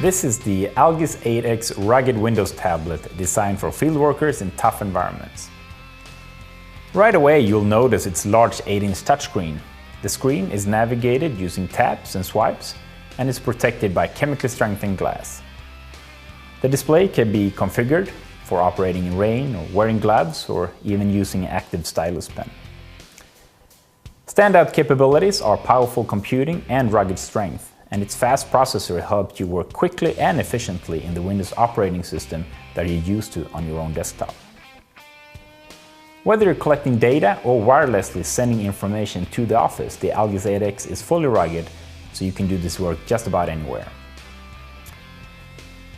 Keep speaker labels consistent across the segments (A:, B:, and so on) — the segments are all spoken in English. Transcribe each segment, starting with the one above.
A: This is the ALGIZ 8X rugged Windows tablet designed for field workers in tough environments. Right away you'll notice its large 8-inch touchscreen. The screen is navigated using taps and swipes and is protected by chemically strengthened glass. The display can be configured for operating in rain or wearing gloves or even using an active stylus pen. Standout capabilities are powerful computing and rugged strength, and its fast processor helps you work quickly and efficiently in the Windows operating system that you're used to on your own desktop. Whether you're collecting data or wirelessly sending information to the office, the ALGIZ 8X is fully rugged, so you can do this work just about anywhere.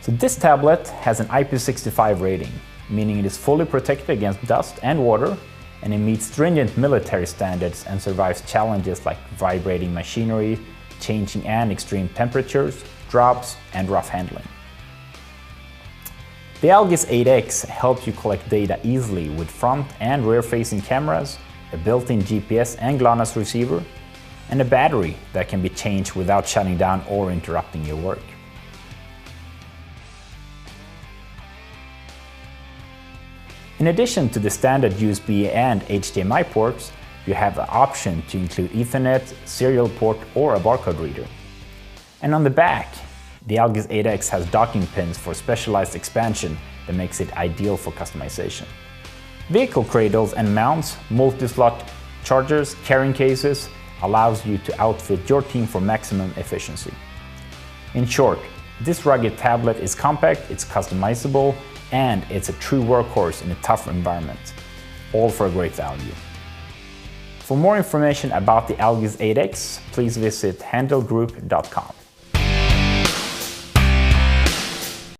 A: So this tablet has an IP65 rating, meaning it is fully protected against dust and water, and it meets stringent military standards and survives challenges like vibrating machinery, changing and extreme temperatures, drops, and rough handling. The ALGIZ 8X helps you collect data easily with front and rear-facing cameras, a built-in GPS and GLONASS receiver, and a battery that can be changed without shutting down or interrupting your work. In addition to the standard USB and HDMI ports, you have the option to include Ethernet, serial port, or a barcode reader. And on the back, the ALGIZ 8X has docking pins for specialized expansion that makes it ideal for customization. Vehicle cradles and mounts, multi-slot chargers, carrying cases allows you to outfit your team for maximum efficiency. In short, this rugged tablet is compact, it's customizable, and it's a true workhorse in a tough environment, all for a great value. For more information about the ALGIZ 8X, please visit handheldgroup.com.